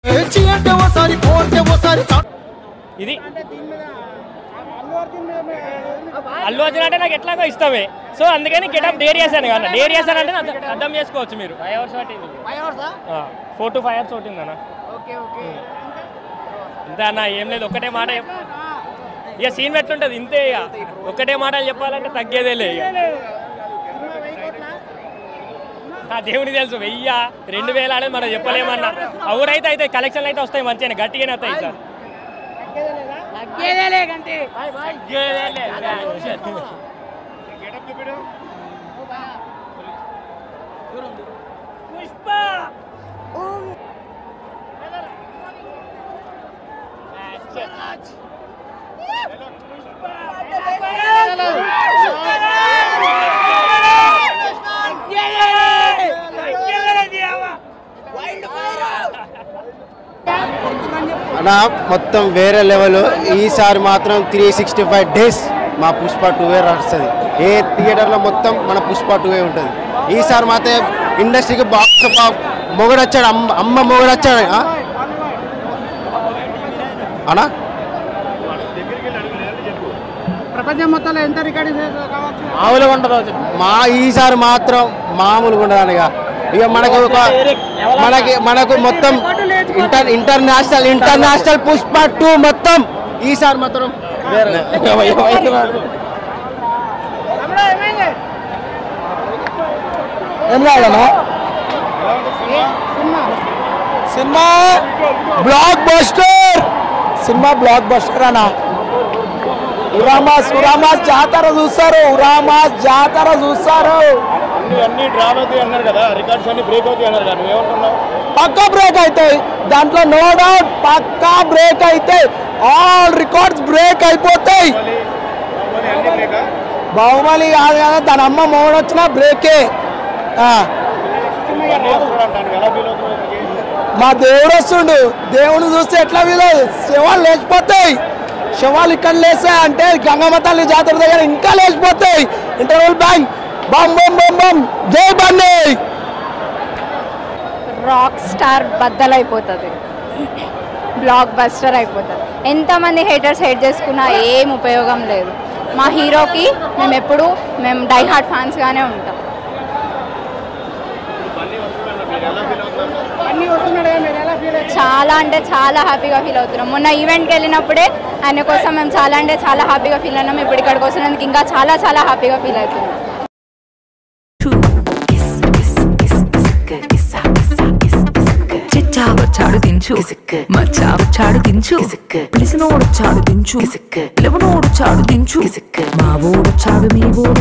ఇది అల్లు అర్జున్ అంటే నాకు ఎట్లాగో ఇష్టమే. సో అందుకని గెటప్ డేర్ చేశాను కదా. డేర్ చేశాను అంటే అర్థం చేసుకోవచ్చు మీరు. 5 hours పట్టింది. 4 to 5 hours పట్టింది అన్న. ఇంత అన్న ఏం లేదు. ఒకటే మాట ఇక సీన్ ఎట్లుంటుంది ఇంతే. ఇక ఒకటే మాటలు చెప్పాలంటే తగ్గేదే లే. ఇక దేవునికి తెలుసు 1000 2000 అనేది మనం చెప్పలేమన్నా. అవురైతే అయితే కలెక్షన్లు అయితే వస్తాయి మంచిగా గట్టిగానే వస్తాయి సార్. అన్నా మొత్తం వేరే లెవెల్. ఈసారి మాత్రం 365 days మా పుష్ప 2 వస్తుంది. ఏ థియేటర్లో మొత్తం మన పుష్ప 2 ఉంటుంది. ఈసారి మాత్రం ఇండస్ట్రీకి బాక్స్ మొగడొచ్చాడు. అమ్మ మొగడొచ్చాడు అన్నా. ప్రపంచం మొత్తంలో ఎంత రికార్డింగ్ మామూలుగా ఉండదు. ఈసారి మాత్రం మామూలుగా ఉండదు. ఇక మనకు మొత్తం ఇంటర్నేషనల్ పుష్ప 2 మొత్తం ఈసారి మాత్రం ఏం కావాలన్నా cinema block buster. Cinema block buster అన్న. ఉరామాస్ జాతర చూస్తారు. అన్ని డ్రాప్ అవుతాయి అన్నారు కదా. రికార్డ్స్ అన్ని బ్రేక్ అవుతాయి అన్నారు కదా. నువ్వేమనుకున్నావు? పక్కా బ్రేక్ అవుతాయి. దాంట్లో నో డౌట్ పక్కా బ్రేక్ అవుతాయి. ఆల్ రికార్డ్స్ బ్రేక్ అయిపోతాయి. బాహుబలి కాదు కదా, తన అమ్మ మోహన్ వచ్చినా బ్రేకే. మా దేవుడు వస్తుండు. దేవుని చూస్తే ఎట్లా వీలేదు. శవాలు లేచిపోతాయి. శవాలు ఇక్కడ లేస్తాయి అంటే గంగమ్మ తల్లి జాతర దగ్గర ఇంకా లేచిపోతాయి. ఇంటర్వల్ బ్యాంక్ బమ్ బమ్ బమ్ బమ్. జై బండి. రాక్ స్టార్ బద్దలైపోతుంది. బ్లాక్ బస్టర్ అయిపోతుంది. ఎంతమంది హేటర్స్ హేట్ చేసుకున్నా ఏం ఉపయోగం లేదు. మా హీరోకి మేము డై హార్ట్ ఫ్యాన్స్గానే ఉంటాం. చాలా అంటే చాలా హ్యాపీగా ఫీల్ అవుతున్నాం. మొన్న ఈవెంట్కి వెళ్ళినప్పుడే ఆయన కోసం మేము చాలా అంటే చాలా హ్యాపీగా ఫీల్ అయినాం. ఇప్పుడు ఇక్కడికి వస్తున్నందుకు ఇంకా చాలా చాలా హ్యాపీగా ఫీల్ అవుతున్నాం. వచ్చాడు దించు మచ్చాడు దించు పిలిసినోడొచ్చాడు దించు పిలవనోడొచ్చాడు దించు మా ఓడొచ్చాడు మీ ఓడు